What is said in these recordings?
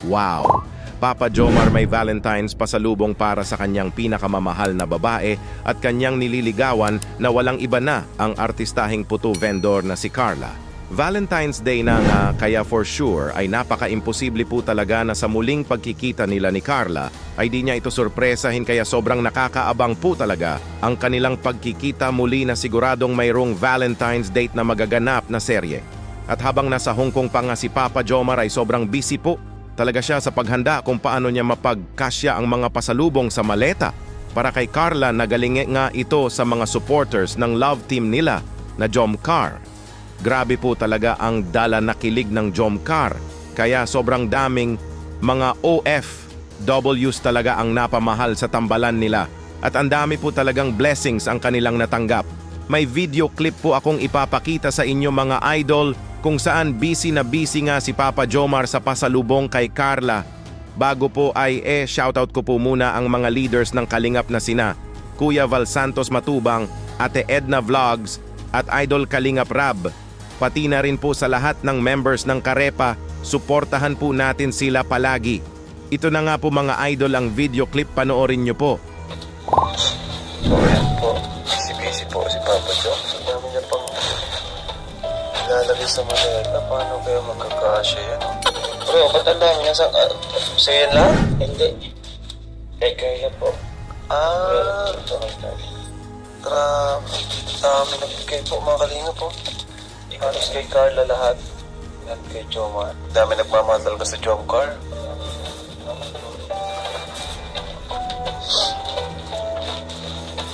Wow! Papa Jomar may Valentine's pasalubong para sa kanyang pinakamamahal na babae at kanyang nililigawan na walang iba na ang artistahing puto vendor na si Carla. Valentine's Day na nga, kaya for sure ay napaka-imposible po talaga na sa muling pagkikita nila ni Carla ay di niya ito sorpresahin, kaya sobrang nakakaabang po talaga ang kanilang pagkikita muli na siguradong mayroong Valentine's date na magaganap na serye. At habang nasa Hong Kong pa nga si Papa Jomar ay sobrang busy po talaga siya sa paghanda kung paano niya mapagkasya ang mga pasalubong sa maleta para kay Carla na galing nga ito sa mga supporters ng love team nila na Jomcar. Grabe po talaga ang dala na kilig ng Jomcar, kaya sobrang daming mga OFWs talaga ang napamahal sa tambalan nila at ang dami po talagang blessings ang kanilang natanggap. May video clip po akong ipapakita sa inyo mga idol kung saan busy na busy nga si Papa Jomar sa pasalubong kay Carla. Bago po ay shoutout ko po muna ang mga leaders ng Kalingap na sina Kuya Val Santos Matubang, Ate Edna Vlogs at Idol Kalingap Rab. Pati na rin po sa lahat ng members ng Karepa, suportahan po natin sila palagi. Ito na nga po mga idol ang video clip, panoorin nyo po. So ayan po, busy po si Papa Jom. Ang dami niya pang ilalagay sa maleta. Paano kaya magkakasya yan? Bro, ba't ang dami niya sa... sa'yo lang? Hindi. Kay Kaya po. Grabe. Dami nagbigay po mga kalinga po. Halos kay Carla lahat. Yan kay Jomar. Dami nagmamahal talaga sa Jomcar.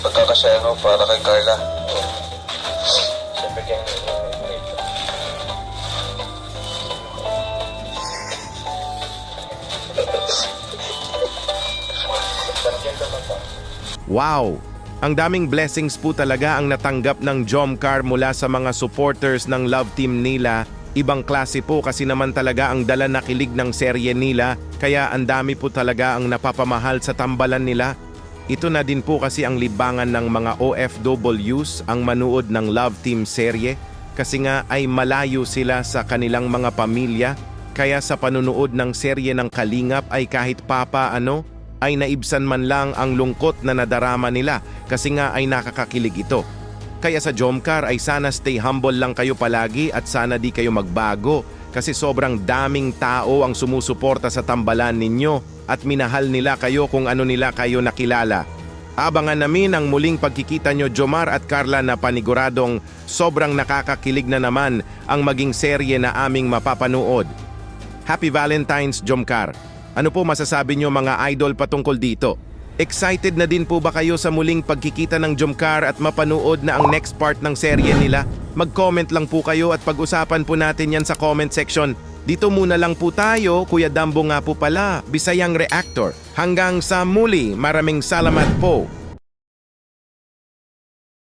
Pagkakasya mo para kay Carla. Siyempre kaya Wow! Ang daming blessings po talaga ang natanggap ng Jomcar mula sa mga supporters ng love team nila. Ibang klase po kasi naman talaga ang dala na kilig ng serye nila, kaya ang dami po talaga ang napapamahal sa tambalan nila. Ito na din po kasi ang libangan ng mga OFWs ang manood ng love team serye kasi nga ay malayo sila sa kanilang mga pamilya, kaya sa panunood ng serye ng Kalingap ay kahit ay naibsan man lang ang lungkot na nadarama nila kasi nga ay nakakakilig ito. Kaya sa Jomcar ay sana stay humble lang kayo palagi at sana di kayo magbago kasi sobrang daming tao ang sumusuporta sa tambalan ninyo at minahal nila kayo kung ano nila kayo nakilala. Abangan namin ang muling pagkikita nyo Jomar at Carla na paniguradong sobrang nakakakilig na naman ang maging serye na aming mapapanood. Happy Valentine's Jomcar! Ano po masasabi nyo mga idol patungkol dito? Excited na din po ba kayo sa muling pagkikita ng Jomcar at mapanood na ang next part ng serye nila? Mag-comment lang po kayo at pag-usapan po natin yan sa comment section. Dito muna lang po tayo, Kuya Dambo nga po pala, Bisayang Reactor. Hanggang sa muli, maraming salamat po.